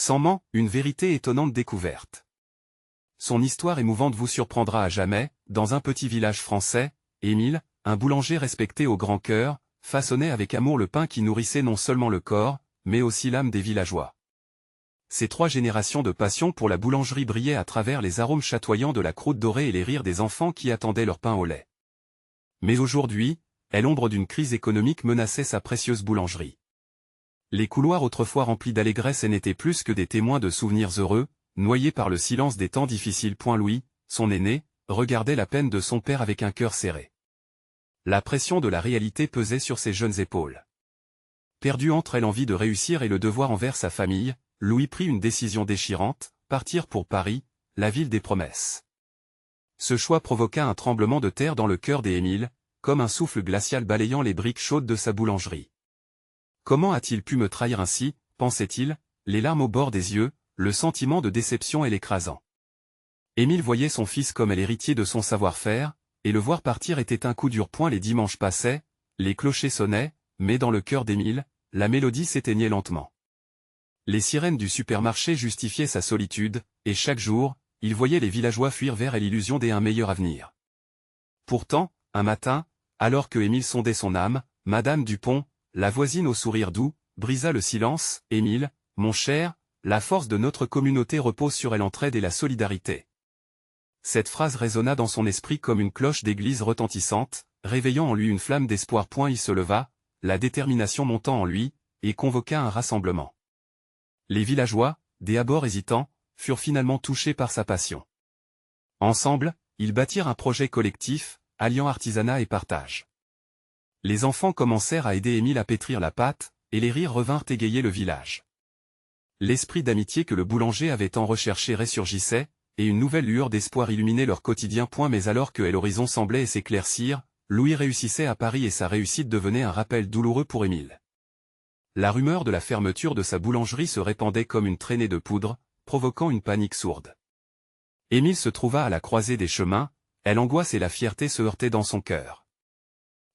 Sans une vérité étonnante découverte. Son histoire émouvante vous surprendra à jamais. Dans un petit village français, Émile, un boulanger respecté au grand cœur, façonnait avec amour le pain qui nourrissait non seulement le corps, mais aussi l'âme des villageois. Ces 3 générations de passion pour la boulangerie brillaient à travers les arômes chatoyants de la croûte dorée et les rires des enfants qui attendaient leur pain au lait. Mais aujourd'hui, l'ombre d'une crise économique menaçait sa précieuse boulangerie. Les couloirs autrefois remplis d'allégresse n'étaient plus que des témoins de souvenirs heureux, noyés par le silence des temps difficiles. Louis, son aîné, regardait la peine de son père avec un cœur serré. La pression de la réalité pesait sur ses jeunes épaules. Perdu entre l'envie de réussir et le devoir envers sa famille, Louis prit une décision déchirante, partir pour Paris, la ville des promesses. Ce choix provoqua un tremblement de terre dans le cœur d'Émile, comme un souffle glacial balayant les briques chaudes de sa boulangerie. Comment a-t-il pu me trahir ainsi, pensait-il, les larmes au bord des yeux, le sentiment de déception et l'écrasant. Émile voyait son fils comme l'héritier de son savoir-faire, et le voir partir était un coup dur. Les dimanches passaient, les clochers sonnaient, mais dans le cœur d'Émile, la mélodie s'éteignait lentement. Les sirènes du supermarché justifiaient sa solitude, et chaque jour, il voyait les villageois fuir vers l'illusion d'un meilleur avenir. Pourtant, un matin, alors que Émile sondait son âme, Madame Dupont, la voisine au sourire doux, brisa le silence. « Émile, mon cher, la force de notre communauté repose sur l'entraide et la solidarité. » Cette phrase résonna dans son esprit comme une cloche d'église retentissante, réveillant en lui une flamme d'espoir. Il se leva, la détermination montant en lui, et convoqua un rassemblement. Les villageois, d'abord hésitants, furent finalement touchés par sa passion. Ensemble, ils bâtirent un projet collectif, alliant artisanat et partage. Les enfants commencèrent à aider Émile à pétrir la pâte, et les rires revinrent égayer le village. L'esprit d'amitié que le boulanger avait tant recherché ressurgissait, et une nouvelle lueur d'espoir illuminait leur quotidien. Mais alors que l'horizon semblait s'éclaircir, Louis réussissait à Paris et sa réussite devenait un rappel douloureux pour Émile. La rumeur de la fermeture de sa boulangerie se répandait comme une traînée de poudre, provoquant une panique sourde. Émile se trouva à la croisée des chemins, l'angoisse et la fierté se heurtaient dans son cœur.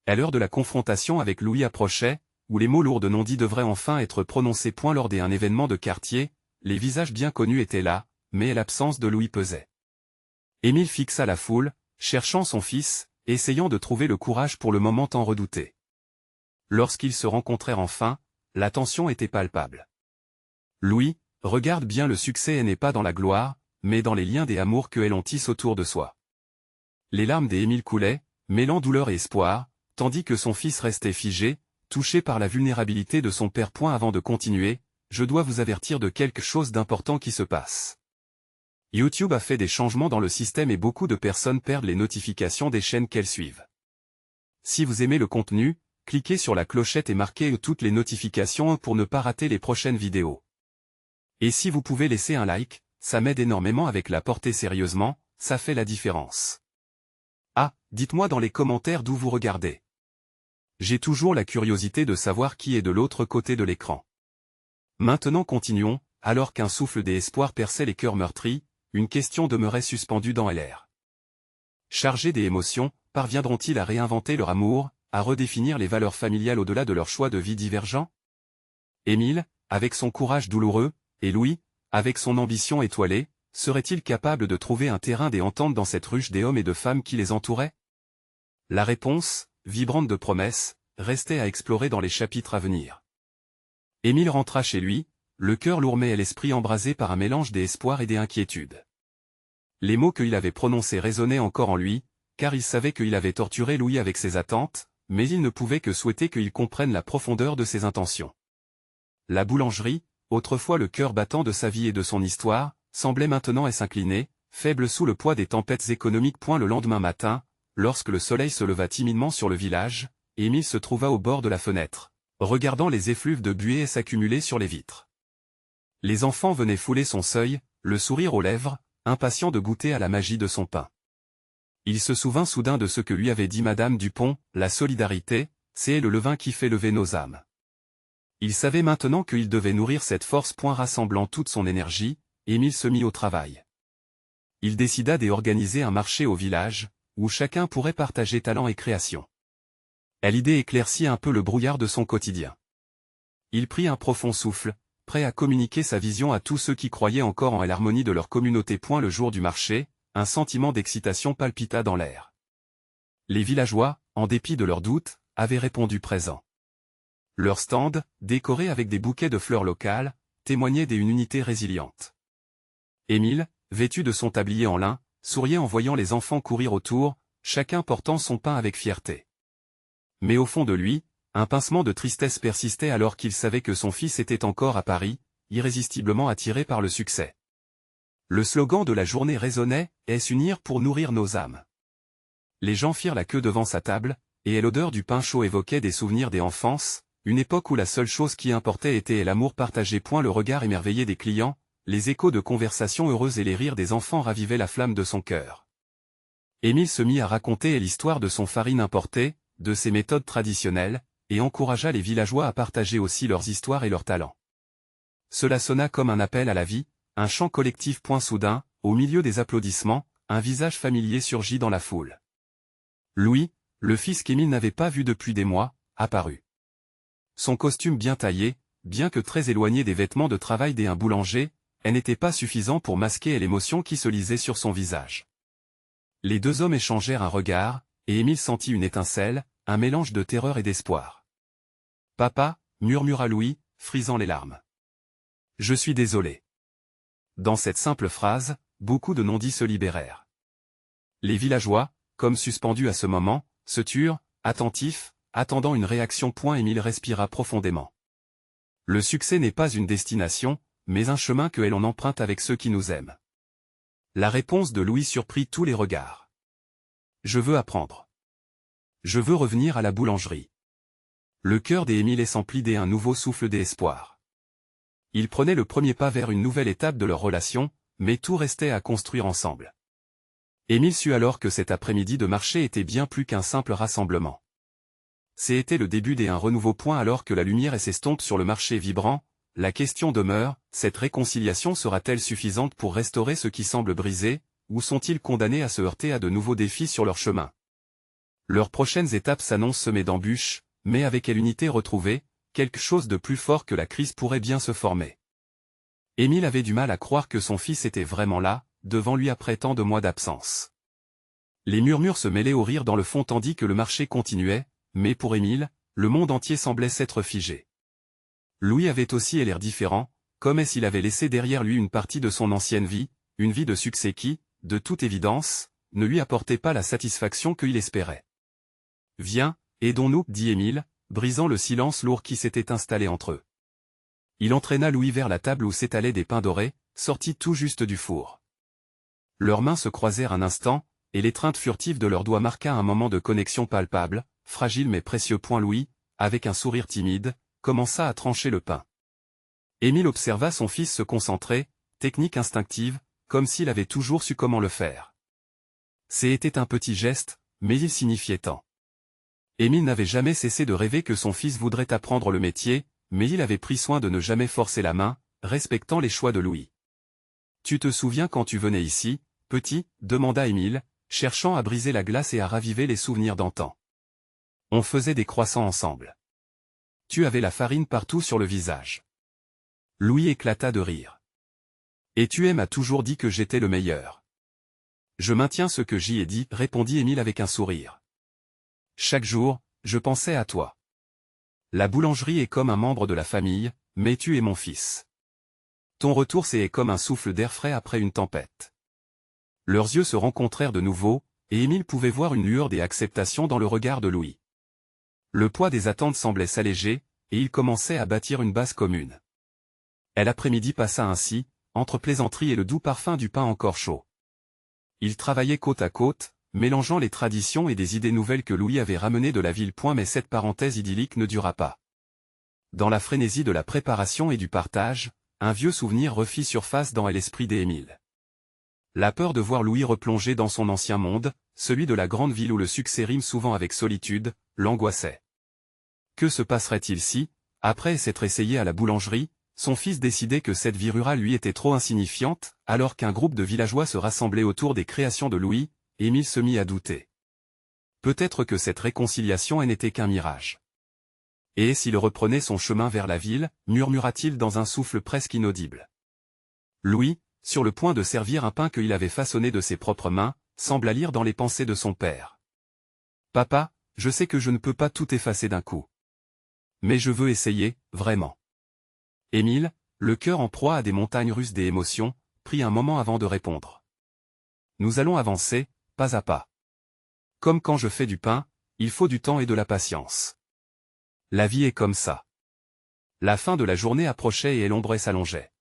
L'heure de la confrontation avec Louis approchait, où les mots lourds de non-dits devraient enfin être prononcés. Lors d'un événement de quartier, les visages bien connus étaient là, mais l'absence de Louis pesait. Émile fixa la foule, cherchant son fils, essayant de trouver le courage pour le moment tant redouté. Lorsqu'ils se rencontrèrent enfin, la tension était palpable. « Louis, regarde bien, le succès n'est pas dans la gloire, mais dans les liens des amours que l'on tisse autour de soi. » Les larmes d'Émile coulaient, mêlant douleur et espoir, tandis que son fils restait figé, touché par la vulnérabilité de son père. Avant de continuer, je dois vous avertir de quelque chose d'important qui se passe. YouTube a fait des changements dans le système et beaucoup de personnes perdent les notifications des chaînes qu'elles suivent. Si vous aimez le contenu, cliquez sur la clochette et marquez toutes les notifications pour ne pas rater les prochaines vidéos. Et si vous pouvez laisser un like, ça m'aide énormément. Avec la portée sérieusement, ça fait la différence. Ah, dites-moi dans les commentaires d'où vous regardez. J'ai toujours la curiosité de savoir qui est de l'autre côté de l'écran. Maintenant continuons, alors qu'un souffle d'espoir perçait les cœurs meurtris, une question demeurait suspendue dans l'air. Chargés des émotions, parviendront-ils à réinventer leur amour, à redéfinir les valeurs familiales au-delà de leurs choix de vie divergents? Émile, avec son courage douloureux, et Louis, avec son ambition étoilée, seraient-ils capables de trouver un terrain d'entente dans cette ruche des hommes et de femmes qui les entouraient? La réponse, vibrante de promesses, restait à explorer dans les chapitres à venir. Émile rentra chez lui, le cœur lourd mais l'esprit embrasé par un mélange d'espoir et d'inquiétude. Les mots qu'il avait prononcés résonnaient encore en lui, car il savait qu'il avait torturé Louis avec ses attentes, mais il ne pouvait que souhaiter qu'il comprenne la profondeur de ses intentions. La boulangerie, autrefois le cœur battant de sa vie et de son histoire, semblait maintenant s'incliner, faible sous le poids des tempêtes économiques. Le lendemain matin, lorsque le soleil se leva timidement sur le village, Émile se trouva au bord de la fenêtre, regardant les effluves de buée s'accumuler sur les vitres. Les enfants venaient fouler son seuil, le sourire aux lèvres, impatients de goûter à la magie de son pain. Il se souvint soudain de ce que lui avait dit Madame Dupont, la solidarité, c'est le levain qui fait lever nos âmes. Il savait maintenant qu'il devait nourrir cette force. Rassemblant toute son énergie, Émile se mit au travail. Il décida d'organiser un marché au village, où chacun pourrait partager talent et création. L'idée éclaircit un peu le brouillard de son quotidien. Il prit un profond souffle, prêt à communiquer sa vision à tous ceux qui croyaient encore en l'harmonie de leur communauté. Le jour du marché, un sentiment d'excitation palpita dans l'air. Les villageois, en dépit de leurs doutes, avaient répondu présents. Leurs stands, décorés avec des bouquets de fleurs locales, témoignaient d'une unité résiliente. Émile, vêtu de son tablier en lin, souriait en voyant les enfants courir autour, chacun portant son pain avec fierté. Mais au fond de lui, un pincement de tristesse persistait alors qu'il savait que son fils était encore à Paris, irrésistiblement attiré par le succès. Le slogan de la journée résonnait « Est-ce unir pour nourrir nos âmes ?» Les gens firent la queue devant sa table, et l'odeur du pain chaud évoquait des souvenirs d'enfance, une époque où la seule chose qui importait était l'amour partagé. Le regard émerveillé des clients, les échos de conversations heureuses et les rires des enfants ravivaient la flamme de son cœur. Émile se mit à raconter l'histoire de son farine importée, de ses méthodes traditionnelles, et encouragea les villageois à partager aussi leurs histoires et leurs talents. Cela sonna comme un appel à la vie, un chant collectif. Soudain, au milieu des applaudissements, un visage familier surgit dans la foule. Louis, le fils qu'Émile n'avait pas vu depuis des mois, apparut. Son costume bien taillé, bien que très éloigné des vêtements de travail d'un boulanger, elle n'était pas suffisant pour masquer l'émotion qui se lisait sur son visage. Les deux hommes échangèrent un regard, et Émile sentit une étincelle, un mélange de terreur et d'espoir. « Papa » murmura Louis, frisant les larmes. « Je suis désolé. » Dans cette simple phrase, beaucoup de non-dits se libérèrent. Les villageois, comme suspendus à ce moment, se turent, attentifs, attendant une réaction. Émile respira profondément. Le succès n'est pas une destination, mais un chemin que l'on emprunte avec ceux qui nous aiment. La réponse de Louis surprit tous les regards. « Je veux apprendre. Je veux revenir à la boulangerie. » Le cœur d'Émile s'emplit d'un nouveau souffle d'espoir. Ils prenaient le premier pas vers une nouvelle étape de leur relation, mais tout restait à construire ensemble. Émile sut alors que cet après-midi de marché était bien plus qu'un simple rassemblement. C'était le début d'un renouveau. Alors que la lumière s'estompe sur le marché vibrant, la question demeure, cette réconciliation sera-t-elle suffisante pour restaurer ce qui semble brisé, ou sont-ils condamnés à se heurter à de nouveaux défis sur leur chemin? Leurs prochaines étapes s'annoncent semées d'embûches, mais avec l'unité retrouvée, quelque chose de plus fort que la crise pourrait bien se former. Émile avait du mal à croire que son fils était vraiment là, devant lui après tant de mois d'absence. Les murmures se mêlaient aux rires dans le fond tandis que le marché continuait, mais pour Émile, le monde entier semblait s'être figé. Louis avait aussi l'air différent, comme s'il avait laissé derrière lui une partie de son ancienne vie, une vie de succès qui, de toute évidence, ne lui apportait pas la satisfaction qu'il espérait. « Viens, aidons-nous, » dit Émile, brisant le silence lourd qui s'était installé entre eux. Il entraîna Louis vers la table où s'étalaient des pains dorés, sortis tout juste du four. Leurs mains se croisèrent un instant, et l'étreinte furtive de leurs doigts marqua un moment de connexion palpable, fragile mais précieux. Louis, avec un sourire timide, commença à trancher le pain. Émile observa son fils se concentrer, technique instinctive, comme s'il avait toujours su comment le faire. C'était un petit geste, mais il signifiait tant. Émile n'avait jamais cessé de rêver que son fils voudrait apprendre le métier, mais il avait pris soin de ne jamais forcer la main, respectant les choix de Louis. « Tu te souviens quand tu venais ici, petit ?» demanda Émile, cherchant à briser la glace et à raviver les souvenirs d'antan. On faisait des croissants ensemble. Tu avais la farine partout sur le visage. Louis éclata de rire. Et tu m'as toujours dit que j'étais le meilleur. Je maintiens ce que j'y ai dit, répondit Émile avec un sourire. Chaque jour, je pensais à toi. La boulangerie est comme un membre de la famille, mais tu es mon fils. Ton retour c'est comme un souffle d'air frais après une tempête. Leurs yeux se rencontrèrent de nouveau, et Émile pouvait voir une lueur d'acceptation dans le regard de Louis. Le poids des attentes semblait s'alléger, et ils commençaient à bâtir une base commune. L'après-midi passa ainsi, entre plaisanteries et le doux parfum du pain encore chaud. Ils travaillaient côte à côte, mélangeant les traditions et des idées nouvelles que Louis avait ramenées de la ville. Mais cette parenthèse idyllique ne dura pas. Dans la frénésie de la préparation et du partage, un vieux souvenir refit surface dans l'esprit d'Émile. La peur de voir Louis replonger dans son ancien monde, celui de la grande ville où le succès rime souvent avec solitude, l'angoissait. Que se passerait-il si, après s'être essayé à la boulangerie, son fils décidait que cette vie rurale lui était trop insignifiante, alors qu'un groupe de villageois se rassemblait autour des créations de Louis? Émile se mit à douter. Peut-être que cette réconciliation n'était qu'un mirage. Et s'il reprenait son chemin vers la ville, murmura-t-il dans un souffle presque inaudible. Louis, sur le point de servir un pain qu'il avait façonné de ses propres mains, sembla lire dans les pensées de son père. « Papa, je sais que je ne peux pas tout effacer d'un coup. Mais je veux essayer, vraiment. » Émile, le cœur en proie à des montagnes russes des émotions, prit un moment avant de répondre. « Nous allons avancer, pas à pas. Comme quand je fais du pain, il faut du temps et de la patience. La vie est comme ça. » La fin de la journée approchait et l'ombre s'allongeait.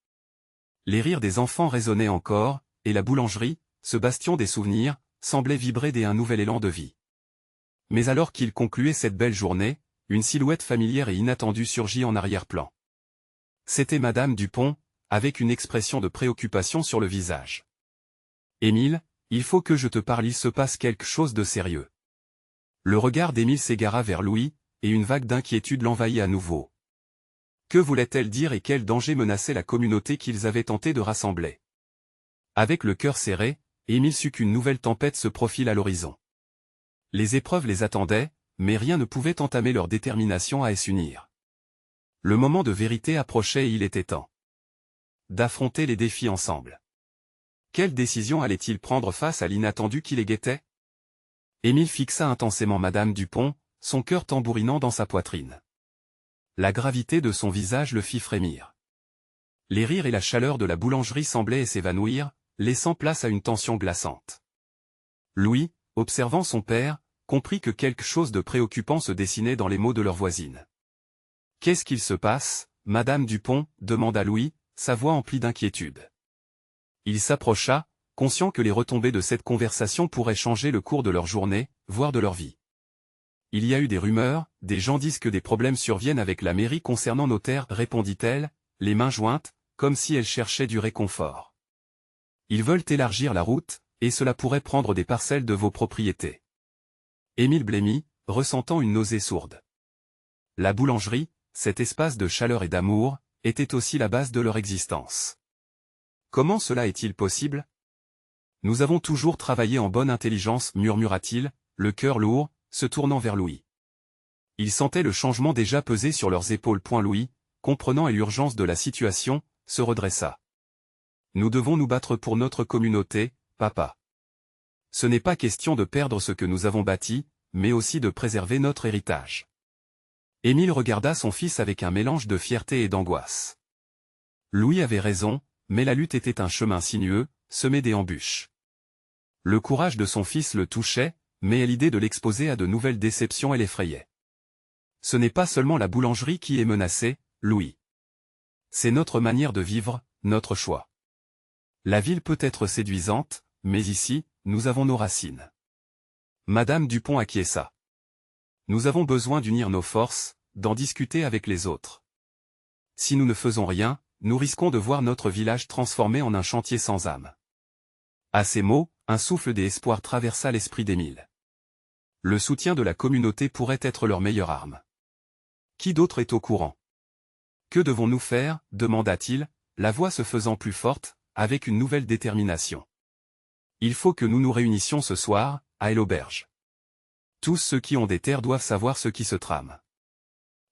Les rires des enfants résonnaient encore, et la boulangerie, ce bastion des souvenirs, semblait vibrer d'un nouvel élan de vie. Mais alors qu'il concluait cette belle journée, une silhouette familière et inattendue surgit en arrière-plan. C'était Madame Dupont, avec une expression de préoccupation sur le visage. « Émile, il faut que je te parle, il se passe quelque chose de sérieux. » Le regard d'Émile s'égara vers Louis, et une vague d'inquiétude l'envahit à nouveau. Que voulait-elle dire et quel danger menaçait la communauté qu'ils avaient tenté de rassembler? Avec le cœur serré, Émile sut qu'une nouvelle tempête se profile à l'horizon. Les épreuves les attendaient, mais rien ne pouvait entamer leur détermination à s'unir. Le moment de vérité approchait et il était temps d'affronter les défis ensemble. Quelle décision allait-il prendre face à l'inattendu qui les guettait? Émile fixa intensément Madame Dupont, son cœur tambourinant dans sa poitrine. La gravité de son visage le fit frémir. Les rires et la chaleur de la boulangerie semblaient s'évanouir, laissant place à une tension glaçante. Louis, observant son père, comprit que quelque chose de préoccupant se dessinait dans les mots de leur voisine. « Qu'est-ce qu'il se passe, Madame Dupont » demanda Louis, sa voix emplie d'inquiétude. Il s'approcha, conscient que les retombées de cette conversation pourraient changer le cours de leur journée, voire de leur vie. « Il y a eu des rumeurs, des gens disent que des problèmes surviennent avec la mairie concernant nos terres, répondit-elle, les mains jointes, comme si elle cherchait du réconfort. Ils veulent élargir la route, et cela pourrait prendre des parcelles de vos propriétés. » Émile blêmit, ressentant une nausée sourde. La boulangerie, cet espace de chaleur et d'amour, était aussi la base de leur existence. Comment cela est-il possible? Nous avons toujours travaillé en bonne intelligence, murmura-t-il, le cœur lourd, se tournant vers Louis. Il sentait le changement déjà peser sur leurs épaules. Louis, comprenant l'urgence de la situation, se redressa. Nous devons nous battre pour notre communauté, papa. Ce n'est pas question de perdre ce que nous avons bâti, mais aussi de préserver notre héritage. Émile regarda son fils avec un mélange de fierté et d'angoisse. Louis avait raison, mais la lutte était un chemin sinueux, semé d'embûches. Le courage de son fils le touchait, mais l'idée de l'exposer à de nouvelles déceptions l'effrayait. Ce n'est pas seulement la boulangerie qui est menacée, Louis. C'est notre manière de vivre, notre choix. La ville peut être séduisante, mais ici, nous avons nos racines. Madame Dupont acquiesça. Nous avons besoin d'unir nos forces, d'en discuter avec les autres. Si nous ne faisons rien, nous risquons de voir notre village transformé en un chantier sans âme. À ces mots, un souffle d'espoir traversa l'esprit d'Émile. Le soutien de la communauté pourrait être leur meilleure arme. Qui d'autre est au courant? Que devons-nous faire? Demanda-t-il, la voix se faisant plus forte, avec une nouvelle détermination. Il faut que nous nous réunissions ce soir, à l'auberge. Tous ceux qui ont des terres doivent savoir ce qui se trame.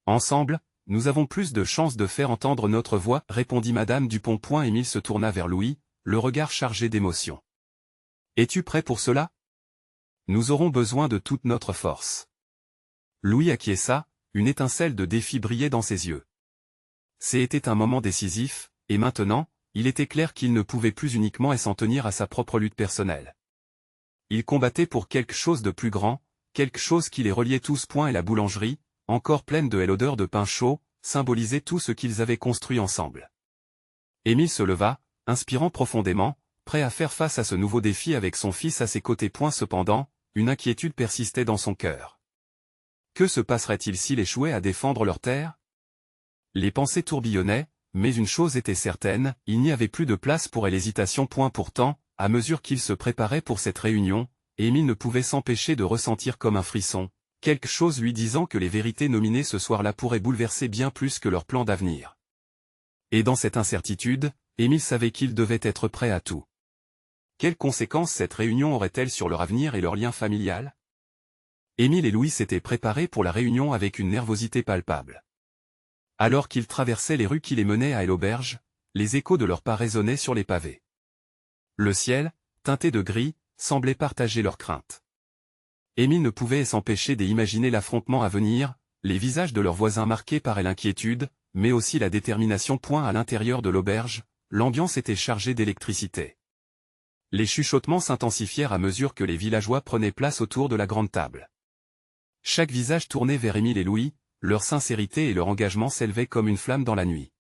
Ensemble, nous avons plus de chances de faire entendre notre voix, répondit Madame Dupont. Émile se tourna vers Louis, le regard chargé d'émotion. Es-tu prêt pour cela? Nous aurons besoin de toute notre force. Louis acquiesça, une étincelle de défi brillait dans ses yeux. C'était un moment décisif, et maintenant, il était clair qu'il ne pouvait plus uniquement s'en tenir à sa propre lutte personnelle. Il combattait pour quelque chose de plus grand, quelque chose qui les reliait tous. Et la boulangerie, encore pleine de l'odeur de pain chaud, symbolisait tout ce qu'ils avaient construit ensemble. Émile se leva, inspirant profondément, prêt à faire face à ce nouveau défi avec son fils à ses côtés. Cependant, une inquiétude persistait dans son cœur. Que se passerait-il s'il échouait à défendre leur terre? Les pensées tourbillonnaient, mais une chose était certaine, il n'y avait plus de place pour l'hésitation. Pourtant, à mesure qu'ils se préparaient pour cette réunion, Émile ne pouvait s'empêcher de ressentir comme un frisson, quelque chose lui disant que les vérités nominées ce soir-là pourraient bouleverser bien plus que leur plan d'avenir. Et dans cette incertitude, Émile savait qu'il devait être prêt à tout. Quelles conséquences cette réunion aurait-elle sur leur avenir et leur lien familial? Émile et Louis s'étaient préparés pour la réunion avec une nervosité palpable. Alors qu'ils traversaient les rues qui les menaient à l'auberge, les échos de leurs pas résonnaient sur les pavés. Le ciel, teinté de gris, semblait partager leurs craintes. Émile ne pouvait s'empêcher d'imaginer l'affrontement à venir, les visages de leurs voisins marqués par l'inquiétude, mais aussi la détermination. À l'intérieur de l'auberge, l'ambiance était chargée d'électricité. Les chuchotements s'intensifièrent à mesure que les villageois prenaient place autour de la grande table. Chaque visage tourné vers Émile et Louis, leur sincérité et leur engagement s'élevaient comme une flamme dans la nuit.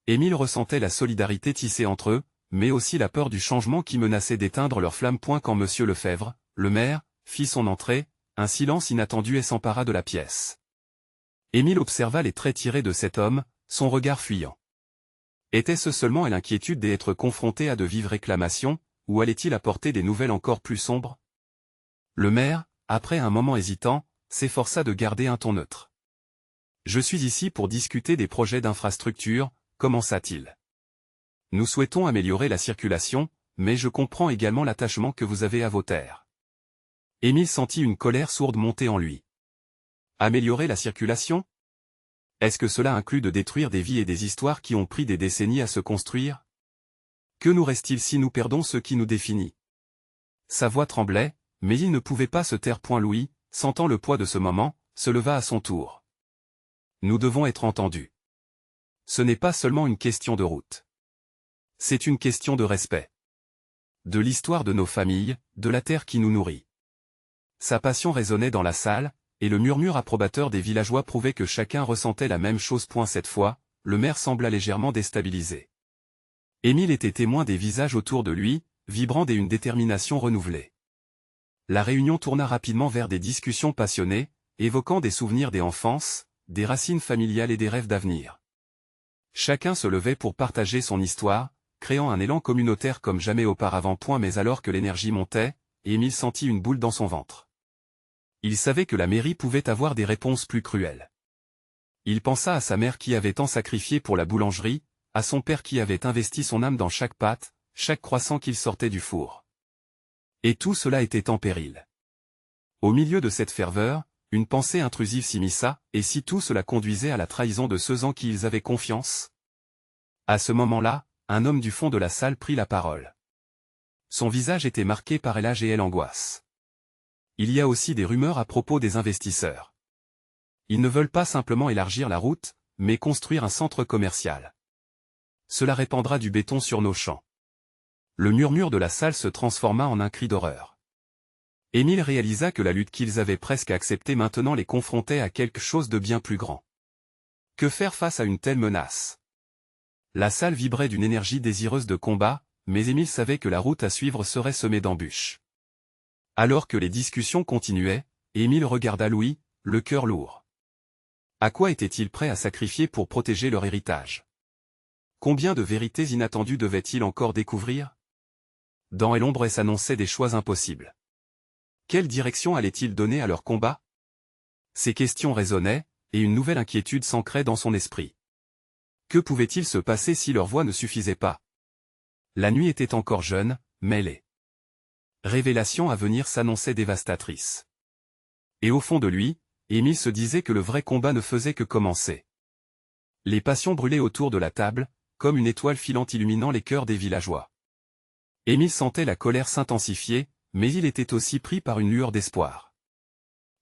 Émile ressentait la solidarité tissée entre eux, mais aussi la peur du changement qui menaçait d'éteindre leur flamme. Quand Monsieur Lefebvre, le maire, fit son entrée, un silence inattendu s'empara de la pièce. Émile observa les traits tirés de cet homme, son regard fuyant. Était-ce seulement l'inquiétude d'être confronté à de vives réclamations, ou allait-il apporter des nouvelles encore plus sombres? Le maire, après un moment hésitant, s'efforça de garder un ton neutre. « Je suis ici pour discuter des projets d'infrastructure », commença-t-il. « Nous souhaitons améliorer la circulation, mais je comprends également l'attachement que vous avez à vos terres. » Émile sentit une colère sourde monter en lui. Améliorer la circulation? Est-ce que cela inclut de détruire des vies et des histoires qui ont pris des décennies à se construire? Que nous reste-t-il si nous perdons ce qui nous définit? Sa voix tremblait, mais il ne pouvait pas se taire. Louis, sentant le poids de ce moment, se leva à son tour. Nous devons être entendus. Ce n'est pas seulement une question de route. C'est une question de respect. De l'histoire de nos familles, de la terre qui nous nourrit. Sa passion résonnait dans la salle, et le murmure approbateur des villageois prouvait que chacun ressentait la même chose. Cette fois, le maire sembla légèrement déstabilisé. Émile était témoin des visages autour de lui, vibrant d'une détermination renouvelée. La réunion tourna rapidement vers des discussions passionnées, évoquant des souvenirs d'enfance, des racines familiales et des rêves d'avenir. Chacun se levait pour partager son histoire, créant un élan communautaire comme jamais auparavant. Mais alors que l'énergie montait, Émile sentit une boule dans son ventre. Il savait que la mairie pouvait avoir des réponses plus cruelles. Il pensa à sa mère qui avait tant sacrifié pour la boulangerie, à son père qui avait investi son âme dans chaque pâte, chaque croissant qu'il sortait du four. Et tout cela était en péril. Au milieu de cette ferveur, une pensée intrusive s'immisça, et si tout cela conduisait à la trahison de ceux en qui ils avaient confiance? À ce moment-là, un homme du fond de la salle prit la parole. Son visage était marqué par l'angoisse. Il y a aussi des rumeurs à propos des investisseurs. Ils ne veulent pas simplement élargir la route, mais construire un centre commercial. Cela répandra du béton sur nos champs. Le murmure de la salle se transforma en un cri d'horreur. Émile réalisa que la lutte qu'ils avaient presque acceptée maintenant les confrontait à quelque chose de bien plus grand. Que faire face à une telle menace? La salle vibrait d'une énergie désireuse de combat, mais Émile savait que la route à suivre serait semée d'embûches. Alors que les discussions continuaient, Émile regarda Louis, le cœur lourd. À quoi était-il prêt à sacrifier pour protéger leur héritage? Combien de vérités inattendues devait-il encore découvrir? Dans l'ombre s'annonçaient des choix impossibles. Quelle direction allait-il donner à leur combat? Ces questions résonnaient, et une nouvelle inquiétude s'ancrait dans son esprit. Que pouvait-il se passer si leur voix ne suffisait pas? La nuit était encore jeune, mais les révélations à venir s'annonçaient dévastatrices. Et au fond de lui, Émile se disait que le vrai combat ne faisait que commencer. Les passions brûlaient autour de la table, comme une étoile filante illuminant les cœurs des villageois. Émile sentait la colère s'intensifier, mais il était aussi pris par une lueur d'espoir.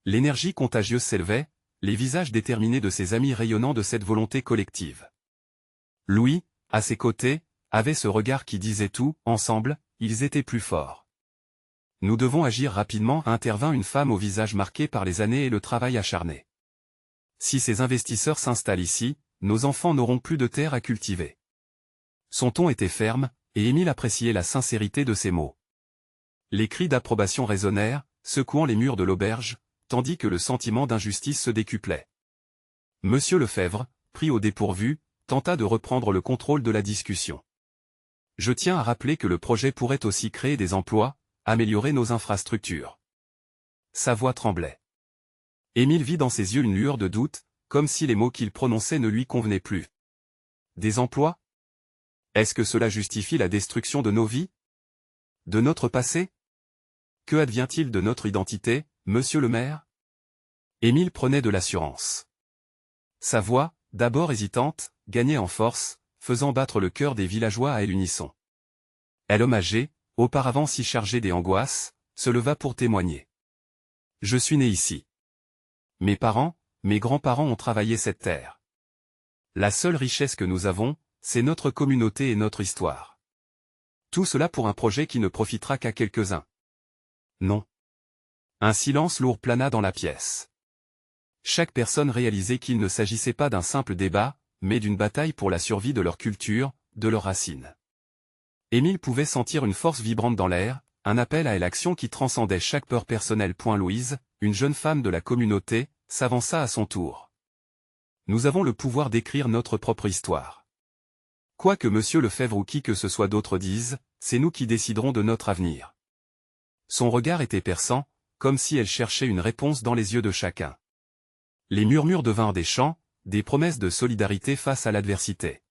L'énergie contagieuse s'élevait, les visages déterminés de ses amis rayonnant de cette volonté collective. Louis, à ses côtés, avait ce regard qui disait tout, ensemble, ils étaient plus forts. Nous devons agir rapidement, intervint une femme au visage marqué par les années et le travail acharné. Si ces investisseurs s'installent ici, nos enfants n'auront plus de terre à cultiver. Son ton était ferme, et Émile appréciait la sincérité de ses mots. Les cris d'approbation résonnèrent, secouant les murs de l'auberge, tandis que le sentiment d'injustice se décuplait. Monsieur Lefebvre, pris au dépourvu, tenta de reprendre le contrôle de la discussion. Je tiens à rappeler que le projet pourrait aussi créer des emplois, améliorer nos infrastructures. Sa voix tremblait. Émile vit dans ses yeux une lueur de doute, comme si les mots qu'il prononçait ne lui convenaient plus. Des emplois? Est-ce que cela justifie la destruction de nos vies? De notre passé? Que advient-il de notre identité, monsieur le maire? Émile prenait de l'assurance. Sa voix, d'abord hésitante, gagnait en force, faisant battre le cœur des villageois à l'unisson. L'homme âgé, auparavant si chargé des angoisses, se leva pour témoigner. « Je suis né ici. Mes parents, mes grands-parents ont travaillé cette terre. La seule richesse que nous avons, c'est notre communauté et notre histoire. Tout cela pour un projet qui ne profitera qu'à quelques-uns. » Non. Un silence lourd plana dans la pièce. Chaque personne réalisait qu'il ne s'agissait pas d'un simple débat, mais d'une bataille pour la survie de leur culture, de leurs racines. Émile pouvait sentir une force vibrante dans l'air, un appel à l'action qui transcendait chaque peur personnelle. Louise, une jeune femme de la communauté, s'avança à son tour. Nous avons le pouvoir d'écrire notre propre histoire. Quoi que Monsieur Lefebvre ou qui que ce soit d'autre dise, c'est nous qui déciderons de notre avenir. Son regard était perçant, comme si elle cherchait une réponse dans les yeux de chacun. Les murmures devinrent des chants, des promesses de solidarité face à l'adversité.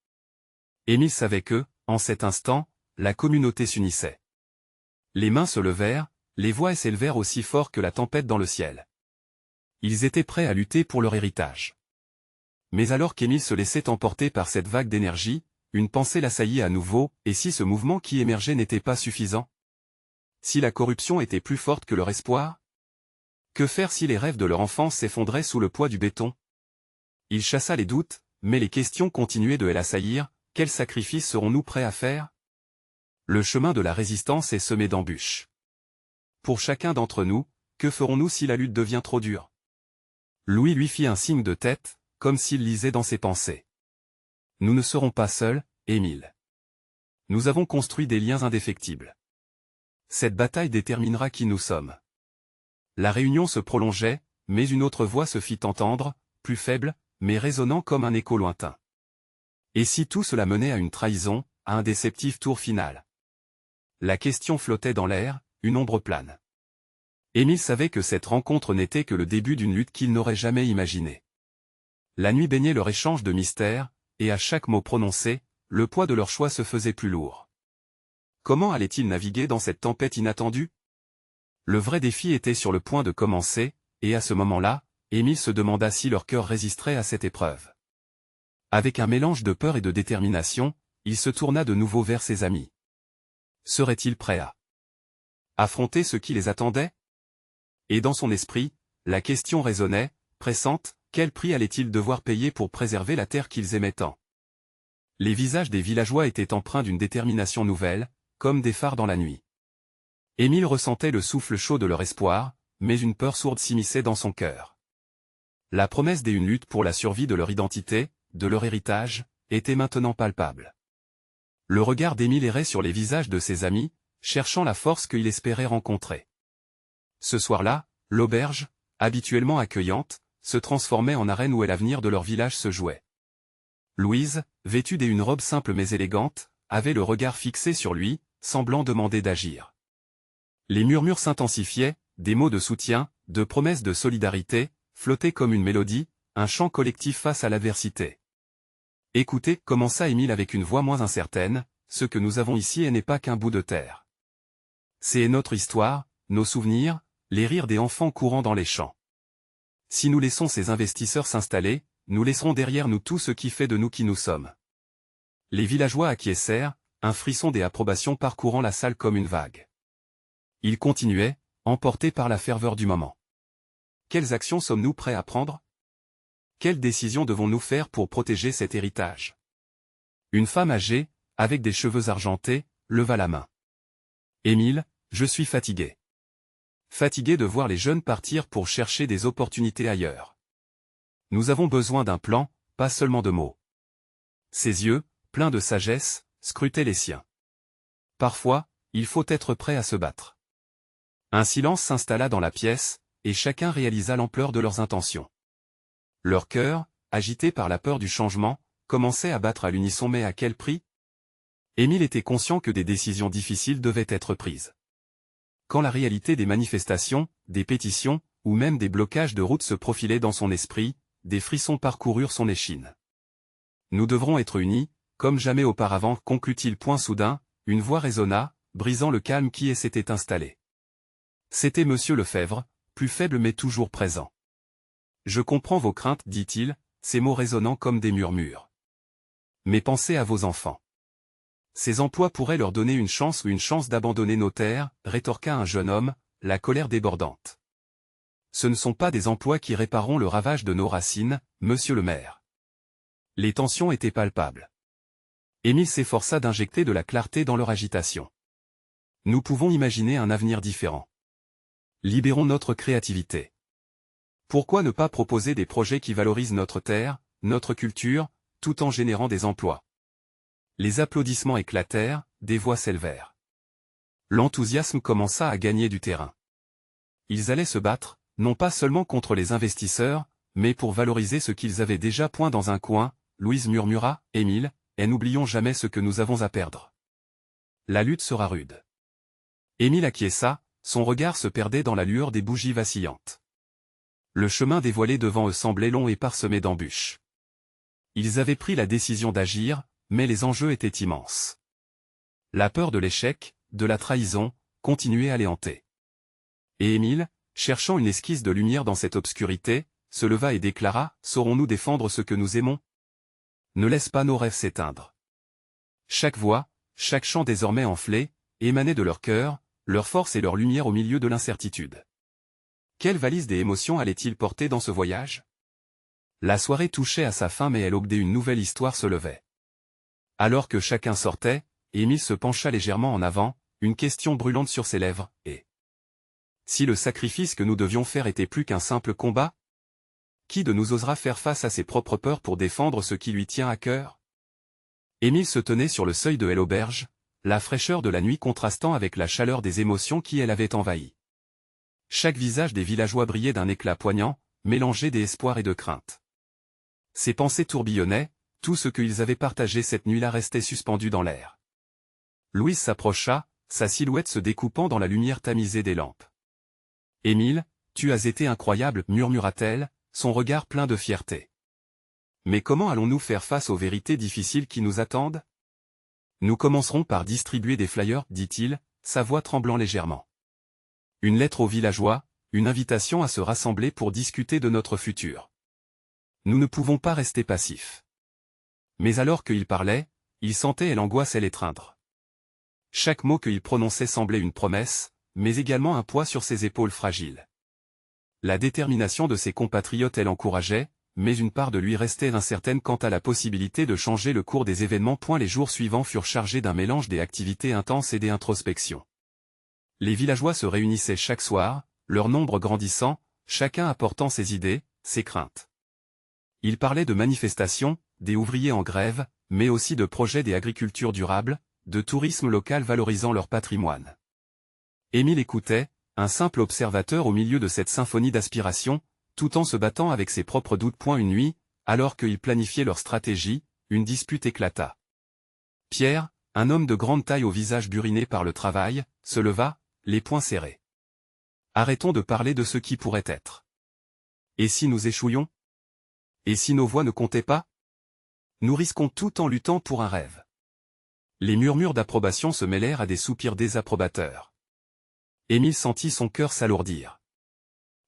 Émile savait que, en cet instant, la communauté s'unissait. Les mains se levèrent, les voix s'élevèrent aussi fort que la tempête dans le ciel. Ils étaient prêts à lutter pour leur héritage. Mais alors qu'Émile se laissait emporter par cette vague d'énergie, une pensée l'assaillit à nouveau, et si ce mouvement qui émergeait n'était pas suffisant? Si la corruption était plus forte que leur espoir? Que faire si les rêves de leur enfance s'effondraient sous le poids du béton? Il chassa les doutes, mais les questions continuaient de l'assaillir. Quels sacrifices serons-nous prêts à faire? Le chemin de la résistance est semé d'embûches. Pour chacun d'entre nous, que ferons-nous si la lutte devient trop dure? Louis lui fit un signe de tête, comme s'il lisait dans ses pensées. Nous ne serons pas seuls, Émile. Nous avons construit des liens indéfectibles. Cette bataille déterminera qui nous sommes. La réunion se prolongeait, mais une autre voix se fit entendre, plus faible, mais résonnant comme un écho lointain. Et si tout cela menait à une trahison, à un déceptif tour final? La question flottait dans l'air, une ombre plane. Émile savait que cette rencontre n'était que le début d'une lutte qu'il n'aurait jamais imaginée. La nuit baignait leur échange de mystères, et à chaque mot prononcé, le poids de leur choix se faisait plus lourd. Comment allaient-ils naviguer dans cette tempête inattendue? Le vrai défi était sur le point de commencer, et à ce moment-là, Émile se demanda si leur cœur résisterait à cette épreuve. Avec un mélange de peur et de détermination, il se tourna de nouveau vers ses amis. Seraient-ils prêts à affronter ce qui les attendait? Et dans son esprit, la question résonnait, pressante, quel prix allaient-ils devoir payer pour préserver la terre qu'ils aimaient tant? Les visages des villageois étaient empreints d'une détermination nouvelle, comme des phares dans la nuit. Émile ressentait le souffle chaud de leur espoir, mais une peur sourde s'immisçait dans son cœur. La promesse d'une lutte pour la survie de leur identité, de leur héritage, était maintenant palpable. Le regard d'Émile errait sur les visages de ses amis, cherchant la force qu'il espérait rencontrer. Ce soir-là, l'auberge, habituellement accueillante, se transformait en arène où l'avenir de leur village se jouait. Louise, vêtue d'une robe simple mais élégante, avait le regard fixé sur lui, semblant demander d'agir. Les murmures s'intensifiaient, des mots de soutien, de promesses de solidarité, flottaient comme une mélodie, un chant collectif face à l'adversité. « Écoutez, commença Émile avec une voix moins incertaine, ce que nous avons ici n'est pas qu'un bout de terre. C'est notre histoire, nos souvenirs, les rires des enfants courant dans les champs. Si nous laissons ces investisseurs s'installer, nous laisserons derrière nous tout ce qui fait de nous qui nous sommes. » Les villageois acquiescèrent, un frisson d'approbation parcourant la salle comme une vague. Ils continuaient, emportés par la ferveur du moment. Quelles actions sommes-nous prêts à prendre? Quelles décisions devons-nous faire pour protéger cet héritage? Une femme âgée, avec des cheveux argentés, leva la main. Émile, je suis fatigué. Fatigué de voir les jeunes partir pour chercher des opportunités ailleurs. Nous avons besoin d'un plan, pas seulement de mots. Ses yeux, pleins de sagesse, scrutaient les siens. Parfois, il faut être prêt à se battre. Un silence s'installa dans la pièce, et chacun réalisa l'ampleur de leurs intentions. Leur cœur, agité par la peur du changement, commençait à battre à l'unisson, mais à quel prix? Émile était conscient que des décisions difficiles devaient être prises. Quand la réalité des manifestations, des pétitions, ou même des blocages de route se profilait dans son esprit, des frissons parcoururent son échine. Nous devrons être unis, comme jamais auparavant, conclut-il. Soudain, une voix résonna, brisant le calme qui s'était installé. C'était Monsieur Lefebvre, plus faible mais toujours présent. Je comprends vos craintes, dit-il, ces mots résonnant comme des murmures. Mais pensez à vos enfants. Ces emplois pourraient leur donner une chance d'abandonner nos terres, rétorqua un jeune homme, la colère débordante. Ce ne sont pas des emplois qui répareront le ravage de nos racines, monsieur le maire. Les tensions étaient palpables. Émile s'efforça d'injecter de la clarté dans leur agitation. Nous pouvons imaginer un avenir différent. Libérons notre créativité. Pourquoi ne pas proposer des projets qui valorisent notre terre, notre culture, tout en générant des emplois? Les applaudissements éclatèrent, des voix s'élevèrent. L'enthousiasme commença à gagner du terrain. Ils allaient se battre, non pas seulement contre les investisseurs, mais pour valoriser ce qu'ils avaient déjà point dans un coin. Louise murmura, « Émile, et n'oublions jamais ce que nous avons à perdre. La lutte sera rude. » Émile acquiesça, son regard se perdait dans la lueur des bougies vacillantes. Le chemin dévoilé devant eux semblait long et parsemé d'embûches. Ils avaient pris la décision d'agir, mais les enjeux étaient immenses. La peur de l'échec, de la trahison, continuait à les hanter. Et Émile, cherchant une esquisse de lumière dans cette obscurité, se leva et déclara, « Saurons-nous défendre ce que nous aimons? Ne laisse pas nos rêves s'éteindre. » Chaque voix, chaque chant désormais enflé, émanait de leur cœur, leur force et leur lumière au milieu de l'incertitude. Quelle valise des émotions allait-il porter dans ce voyage? La soirée touchait à sa fin mais elle augdait une nouvelle histoire se levait. Alors que chacun sortait, Émile se pencha légèrement en avant, une question brûlante sur ses lèvres, et si le sacrifice que nous devions faire était plus qu'un simple combat? Qui de nous osera faire face à ses propres peurs pour défendre ce qui lui tient à cœur? Émile se tenait sur le seuil de l'auberge, la fraîcheur de la nuit contrastant avec la chaleur des émotions qui l'avaient envahi. Chaque visage des villageois brillait d'un éclat poignant, mélangé d'espoir et de crainte. Ses pensées tourbillonnaient, tout ce qu'ils avaient partagé cette nuit-là restait suspendu dans l'air. Louise s'approcha, sa silhouette se découpant dans la lumière tamisée des lampes. « Émile, tu as été incroyable, » murmura-t-elle, son regard plein de fierté. « Mais comment allons-nous faire face aux vérités difficiles qui nous attendent? » « Nous commencerons par distribuer des flyers, » dit-il, sa voix tremblant légèrement. « Une lettre aux villageois, une invitation à se rassembler pour discuter de notre futur. Nous ne pouvons pas rester passifs. » Mais alors qu'il parlait, il sentait l'angoisse l'étreindre. Chaque mot qu'il prononçait semblait une promesse, mais également un poids sur ses épaules fragiles. La détermination de ses compatriotes l'encourageait, mais une part de lui restait incertaine quant à la possibilité de changer le cours des événements. Les jours suivants furent chargés d'un mélange des activités intenses et des introspections. Les villageois se réunissaient chaque soir, leur nombre grandissant, chacun apportant ses idées, ses craintes. Ils parlaient de manifestations, des ouvriers en grève, mais aussi de projets des agricultures durables, de tourisme local valorisant leur patrimoine. Émile écoutait, un simple observateur au milieu de cette symphonie d'aspirations, tout en se battant avec ses propres doutes. Une nuit, alors qu'ils planifiaient leur stratégie, une dispute éclata. Pierre, un homme de grande taille au visage buriné par le travail, se leva, les poings serrés. « Arrêtons de parler de ce qui pourrait être. Et si nous échouions? Et si nos voix ne comptaient pas? Nous risquons tout en luttant pour un rêve. » Les murmures d'approbation se mêlèrent à des soupirs désapprobateurs. Émile sentit son cœur s'alourdir.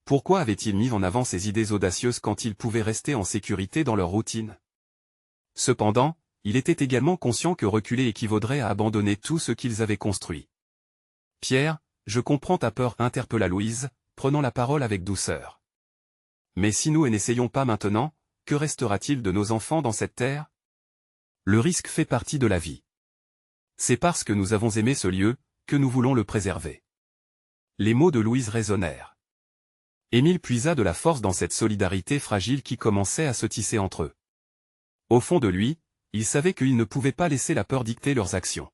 Pourquoi avait-il mis en avant ces idées audacieuses quand ils pouvaient rester en sécurité dans leur routine? Cependant, il était également conscient que reculer équivaudrait à abandonner tout ce qu'ils avaient construit. « Pierre, je comprends ta peur, » interpella Louise, prenant la parole avec douceur. « Mais si nous n'essayons pas maintenant, que restera-t-il de nos enfants dans cette terre? Le risque fait partie de la vie. C'est parce que nous avons aimé ce lieu, que nous voulons le préserver. » Les mots de Louise résonnèrent. Émile puisa de la force dans cette solidarité fragile qui commençait à se tisser entre eux. Au fond de lui, il savait qu'il ne pouvait pas laisser la peur dicter leurs actions.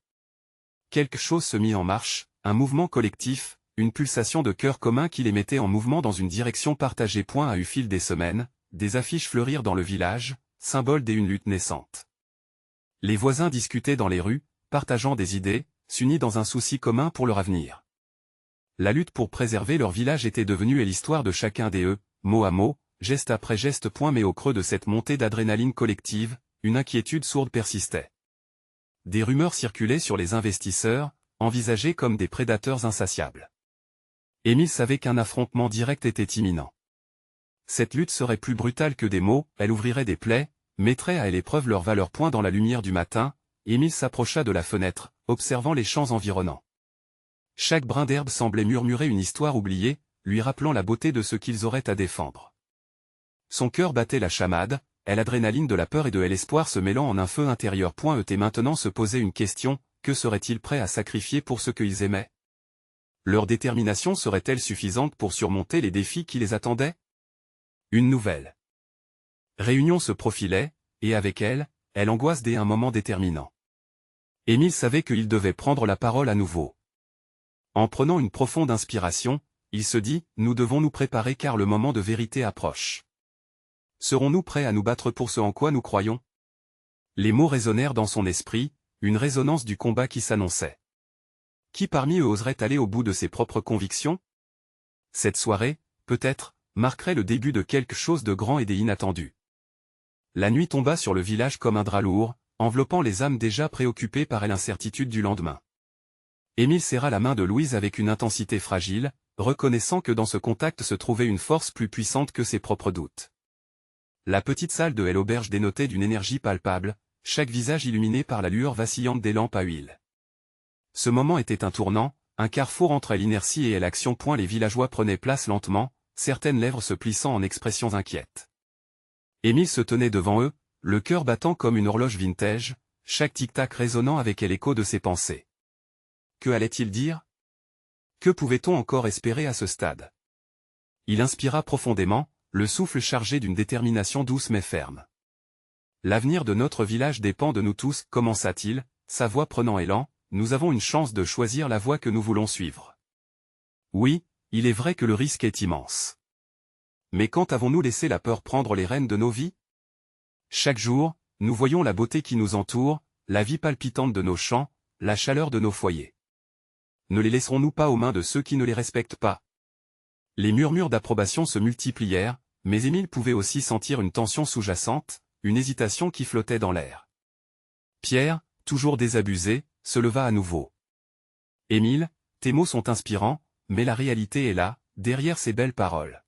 Quelque chose se mit en marche, un mouvement collectif, une pulsation de cœur commun qui les mettait en mouvement dans une direction partagée. À eu fil des semaines, des affiches fleurirent dans le village, symbole d'une lutte naissante. Les voisins discutaient dans les rues, partageant des idées, s'unis dans un souci commun pour leur avenir. La lutte pour préserver leur village était devenue l'histoire de chacun d'eux, mot à mot, geste après geste. Mais au creux de cette montée d'adrénaline collective, une inquiétude sourde persistait. Des rumeurs circulaient sur les investisseurs, envisagés comme des prédateurs insatiables. Émile savait qu'un affrontement direct était imminent. Cette lutte serait plus brutale que des mots, elle ouvrirait des plaies, mettrait à l'épreuve leur valeur. Dans la lumière du matin, Émile s'approcha de la fenêtre, observant les champs environnants. Chaque brin d'herbe semblait murmurer une histoire oubliée, lui rappelant la beauté de ce qu'ils auraient à défendre. Son cœur battait la chamade, et l'adrénaline de la peur et de l'espoir se mêlant en un feu intérieur. Et maintenant se posait une question, que seraient-ils prêts à sacrifier pour ce qu'ils aimaient? Leur détermination serait-elle suffisante pour surmonter les défis qui les attendaient? Une nouvelle réunion se profilait, et avec elle, l'angoisse d'un moment déterminant. Émile savait qu'il devait prendre la parole à nouveau. En prenant une profonde inspiration, il se dit, nous devons nous préparer car le moment de vérité approche. Serons-nous prêts à nous battre pour ce en quoi nous croyons? Les mots résonnèrent dans son esprit, une résonance du combat qui s'annonçait. Qui parmi eux oserait aller au bout de ses propres convictions? Cette soirée, peut-être, marquerait le début de quelque chose de grand et d'inattendu. La nuit tomba sur le village comme un drap lourd, enveloppant les âmes déjà préoccupées par l'incertitude du lendemain. Émile serra la main de Louise avec une intensité fragile, reconnaissant que dans ce contact se trouvait une force plus puissante que ses propres doutes. La petite salle de l'auberge dénotait d'une énergie palpable, chaque visage illuminé par la lueur vacillante des lampes à huile. Ce moment était un tournant, un carrefour entre l'inertie et l'action. Les villageois prenaient place lentement, certaines lèvres se plissant en expressions inquiètes. Émile se tenait devant eux, le cœur battant comme une horloge vintage, chaque tic-tac résonnant avec l'écho de ses pensées. Que allait-il dire? Que pouvait-on encore espérer à ce stade? Il inspira profondément, le souffle chargé d'une détermination douce mais ferme. L'avenir de notre village dépend de nous tous, commença-t-il, sa voix prenant élan, nous avons une chance de choisir la voie que nous voulons suivre. Oui, il est vrai que le risque est immense. Mais quand avons-nous laissé la peur prendre les rênes de nos vies? Chaque jour, nous voyons la beauté qui nous entoure, la vie palpitante de nos champs, la chaleur de nos foyers. Ne les laisserons-nous pas aux mains de ceux qui ne les respectent pas? Les murmures d'approbation se multiplièrent, mais Émile pouvait aussi sentir une tension sous-jacente, une hésitation qui flottait dans l'air. Pierre, toujours désabusé, se leva à nouveau. Émile, tes mots sont inspirants, mais la réalité est là, derrière ces belles paroles.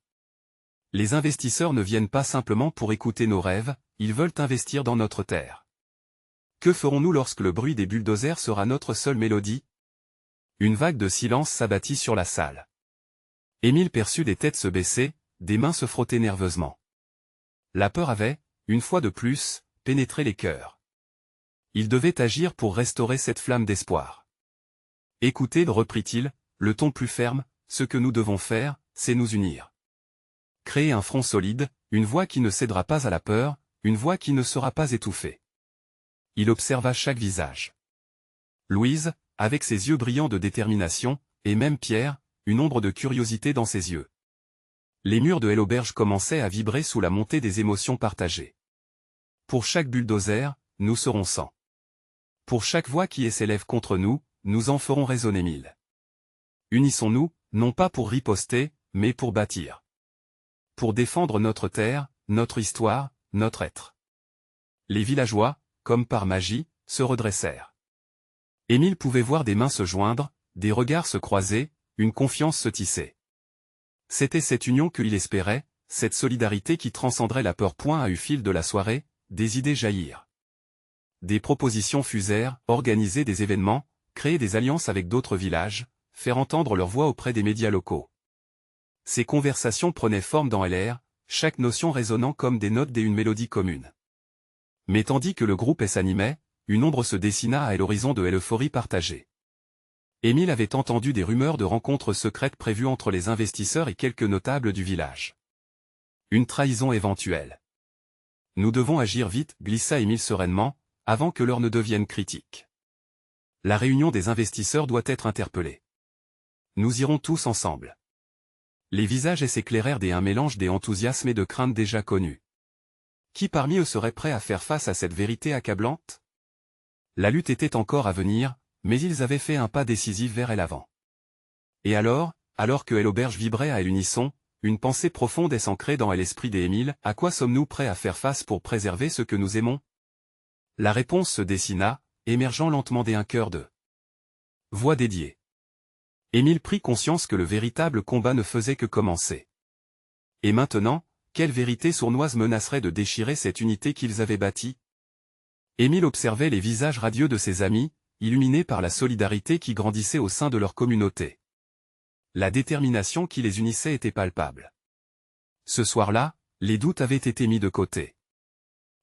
Les investisseurs ne viennent pas simplement pour écouter nos rêves, ils veulent investir dans notre terre. Que ferons-nous lorsque le bruit des bulldozers sera notre seule mélodie? Une vague de silence s'abattit sur la salle. Émile perçut des têtes se baisser, des mains se frotter nerveusement. La peur avait, une fois de plus, pénétré les cœurs. Il devait agir pour restaurer cette flamme d'espoir. Écoutez, reprit-il, le ton plus ferme, ce que nous devons faire, c'est nous unir. Créer un front solide, une voix qui ne cédera pas à la peur, une voix qui ne sera pas étouffée. Il observa chaque visage. Louise, avec ses yeux brillants de détermination, et même Pierre, une ombre de curiosité dans ses yeux. Les murs de l'auberge commençaient à vibrer sous la montée des émotions partagées. Pour chaque bulldozer, nous serons 100. Pour chaque voix qui s'élève contre nous, nous en ferons résonner 1000. Unissons-nous, non pas pour riposter, mais pour bâtir. Pour défendre notre terre, notre histoire, notre être. Les villageois, comme par magie, se redressèrent. Émile pouvait voir des mains se joindre, des regards se croiser, une confiance se tisser. C'était cette union qu'il espérait, cette solidarité qui transcenderait la peur. À eu fil de la soirée, des idées jaillirent. Des propositions fusèrent, organiser des événements, créer des alliances avec d'autres villages, faire entendre leur voix auprès des médias locaux. Ces conversations prenaient forme dans l'air, chaque notion résonnant comme des notes d'une mélodie commune. Mais tandis que le groupe s'animait, une ombre se dessina à l'horizon de l'euphorie partagée. Émile avait entendu des rumeurs de rencontres secrètes prévues entre les investisseurs et quelques notables du village. Une trahison éventuelle. Nous devons agir vite, glissa Émile sereinement, avant que l'heure ne devienne critique. La réunion des investisseurs doit être interpellée. Nous irons tous ensemble. Les visages s'éclairèrent d'un mélange d'enthousiasme et de crainte déjà connus. Qui parmi eux serait prêt à faire face à cette vérité accablante? La lutte était encore à venir, mais ils avaient fait un pas décisif vers l'avant. Et alors que l'auberge vibrait à l'unisson, une pensée profonde s'ancrait dans l'esprit d'Émile, à quoi sommes-nous prêts à faire face pour préserver ce que nous aimons? La réponse se dessina, émergeant lentement d'un cœur de voix dédiée. Émile prit conscience que le véritable combat ne faisait que commencer. Et maintenant, quelle vérité sournoise menacerait de déchirer cette unité qu'ils avaient bâtie? Émile observait les visages radieux de ses amis, illuminés par la solidarité qui grandissait au sein de leur communauté. La détermination qui les unissait était palpable. Ce soir-là, les doutes avaient été mis de côté.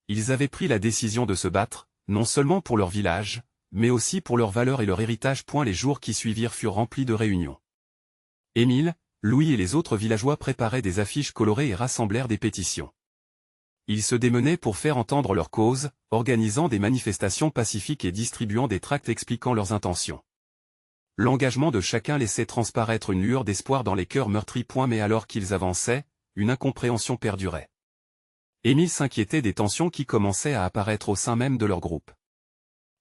Ils avaient pris la décision de se battre, non seulement pour leur village, mais aussi pour leurs valeurs et leur héritage. Les jours qui suivirent furent remplis de réunions. Émile, Louis et les autres villageois préparaient des affiches colorées et rassemblèrent des pétitions. Ils se démenaient pour faire entendre leur cause, organisant des manifestations pacifiques et distribuant des tracts expliquant leurs intentions. L'engagement de chacun laissait transparaître une lueur d'espoir dans les cœurs meurtris. Mais alors qu'ils avançaient, une incompréhension perdurait. Émile s'inquiétait des tensions qui commençaient à apparaître au sein même de leur groupe.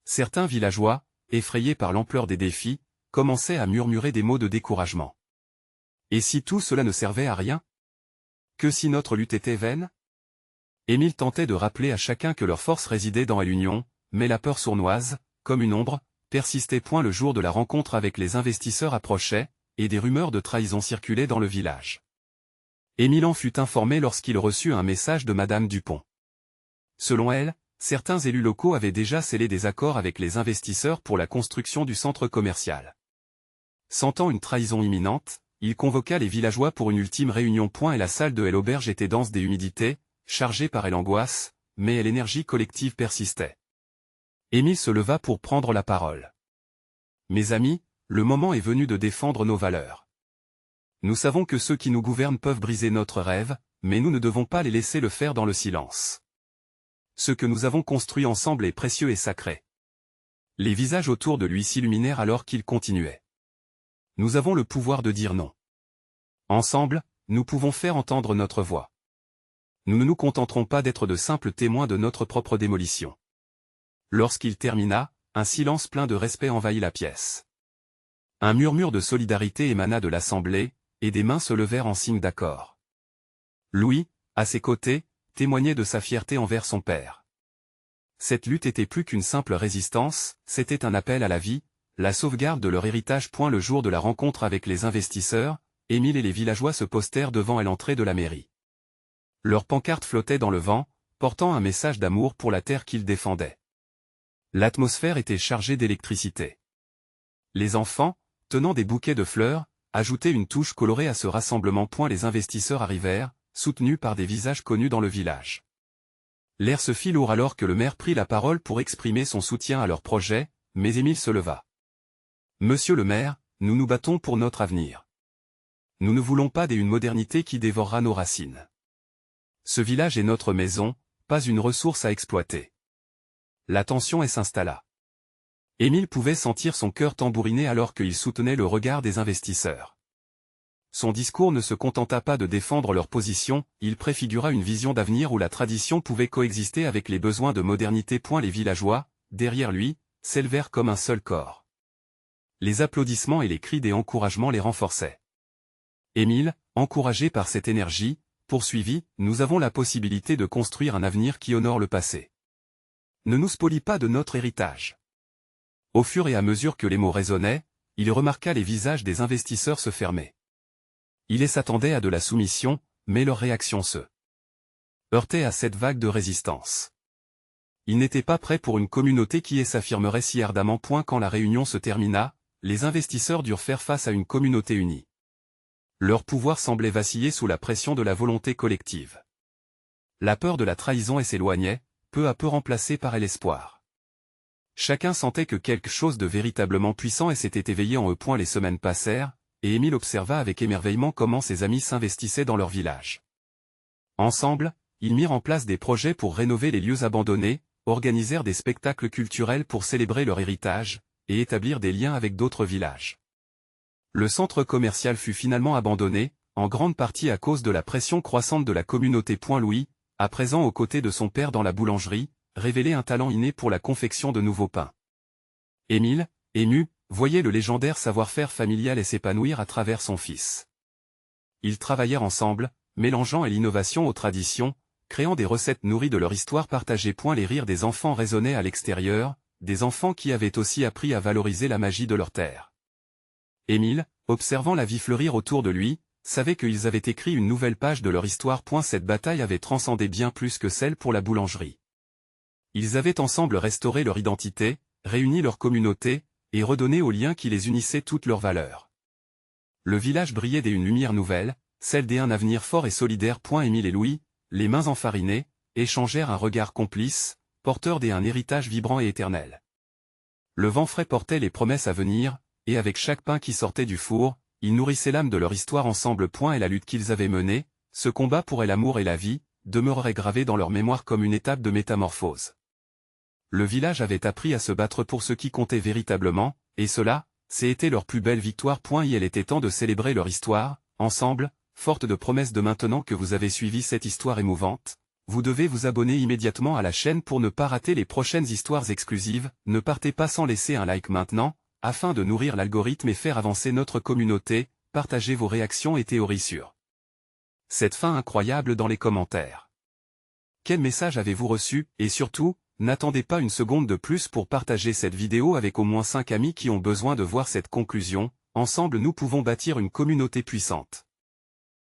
Certains villageois, effrayés par l'ampleur des défis, commençaient à murmurer des mots de découragement. Et si tout cela ne servait à rien? Que si notre lutte était vaine? Émile tentait de rappeler à chacun que leur force résidait dans l'union, mais la peur sournoise, comme une ombre, persistait. Le jour de la rencontre avec les investisseurs approchait, et des rumeurs de trahison circulaient dans le village. Émile en fut informé lorsqu'il reçut un message de Madame Dupont. Selon elle, certains élus locaux avaient déjà scellé des accords avec les investisseurs pour la construction du centre commercial. Sentant une trahison imminente, il convoqua les villageois pour une ultime réunion. Et la salle de l'auberge était dense d'humidité, chargée par l'angoisse, mais l'énergie collective persistait. Émile se leva pour prendre la parole. Mes amis, le moment est venu de défendre nos valeurs. Nous savons que ceux qui nous gouvernent peuvent briser notre rêve, mais nous ne devons pas les laisser le faire dans le silence. Ce que nous avons construit ensemble est précieux et sacré. Les visages autour de lui s'illuminèrent alors qu'il continuait. Nous avons le pouvoir de dire non. Ensemble, nous pouvons faire entendre notre voix. Nous ne nous contenterons pas d'être de simples témoins de notre propre démolition. Lorsqu'il termina, un silence plein de respect envahit la pièce. Un murmure de solidarité émana de l'assemblée, et des mains se levèrent en signe d'accord. Louis, à ses côtés, témoignait de sa fierté envers son père. Cette lutte était plus qu'une simple résistance, c'était un appel à la vie, la sauvegarde de leur héritage. Le jour de la rencontre avec les investisseurs, Émile et les villageois se postèrent devant l'entrée de la mairie. Leurs pancartes flottaient dans le vent, portant un message d'amour pour la terre qu'ils défendaient. L'atmosphère était chargée d'électricité. Les enfants, tenant des bouquets de fleurs, ajoutaient une touche colorée à ce rassemblement. Les investisseurs arrivèrent, soutenus par des visages connus dans le village. L'air se fit lourd alors que le maire prit la parole pour exprimer son soutien à leur projet, mais Émile se leva. Monsieur le maire, nous nous battons pour notre avenir. Nous ne voulons pas d'une modernité qui dévorera nos racines. Ce village est notre maison, pas une ressource à exploiter. La tension s'installa. Émile pouvait sentir son cœur tambouriner alors qu'il soutenait le regard des investisseurs. Son discours ne se contenta pas de défendre leur position, il préfigura une vision d'avenir où la tradition pouvait coexister avec les besoins de modernité. Les villageois, derrière lui, s'élevèrent comme un seul corps. Les applaudissements et les cris d'encouragement les renforçaient. Émile, encouragé par cette énergie, poursuivit, nous avons la possibilité de construire un avenir qui honore le passé. Ne nous spolie pas de notre héritage. Au fur et à mesure que les mots résonnaient, il remarqua les visages des investisseurs se fermer. Ils s'attendaient à de la soumission, mais leur réaction se heurtait à cette vague de résistance. Ils n'étaient pas prêts pour une communauté qui s'affirmerait si ardemment. Quand la réunion se termina, les investisseurs durent faire face à une communauté unie. Leur pouvoir semblait vaciller sous la pression de la volonté collective. La peur de la trahison s'éloignait, peu à peu remplacée par l'espoir. Chacun sentait que quelque chose de véritablement puissant s'était éveillé en eux. Les semaines passèrent, et Émile observa avec émerveillement comment ses amis s'investissaient dans leur village. Ensemble, ils mirent en place des projets pour rénover les lieux abandonnés, organisèrent des spectacles culturels pour célébrer leur héritage, et établir des liens avec d'autres villages. Le centre commercial fut finalement abandonné, en grande partie à cause de la pression croissante de la communauté. Louis, à présent aux côtés de son père dans la boulangerie, révélait un talent inné pour la confection de nouveaux pains. Émile, ému, voyait le légendaire savoir-faire familial s'épanouir à travers son fils. Ils travaillèrent ensemble, mélangeant l'innovation aux traditions, créant des recettes nourries de leur histoire partagée. Les rires des enfants résonnaient à l'extérieur, des enfants qui avaient aussi appris à valoriser la magie de leur terre. Émile, observant la vie fleurir autour de lui, savaient qu'ils avaient écrit une nouvelle page de leur histoire. Cette bataille avait transcendé bien plus que celle pour la boulangerie. Ils avaient ensemble restauré leur identité, réuni leur communauté, et redonné aux liens qui les unissaient toute leur valeur. Le village brillait d'une lumière nouvelle, celle d'un avenir fort et solidaire. Émile et Louis, les mains enfarinées, échangèrent un regard complice, porteur d'un héritage vibrant et éternel. Le vent frais portait les promesses à venir, et avec chaque pain qui sortait du four, ils nourrissaient l'âme de leur histoire ensemble. Et la lutte qu'ils avaient menée, ce combat pour l'amour et la vie, demeurerait gravé dans leur mémoire comme une étape de métamorphose. Le village avait appris à se battre pour ce qui comptait véritablement, et cela, c'était leur plus belle victoire. Il était temps de célébrer leur histoire, ensemble, forte de promesses. Maintenant que vous avez suivi cette histoire émouvante, vous devez vous abonner immédiatement à la chaîne pour ne pas rater les prochaines histoires exclusives. Ne partez pas sans laisser un like maintenant, afin de nourrir l'algorithme et faire avancer notre communauté. Partagez vos réactions et théories sur cette fin incroyable dans les commentaires. Quel message avez-vous reçu, et surtout, n'attendez pas une seconde de plus pour partager cette vidéo avec au moins 5 amis qui ont besoin de voir cette conclusion. Ensemble nous pouvons bâtir une communauté puissante.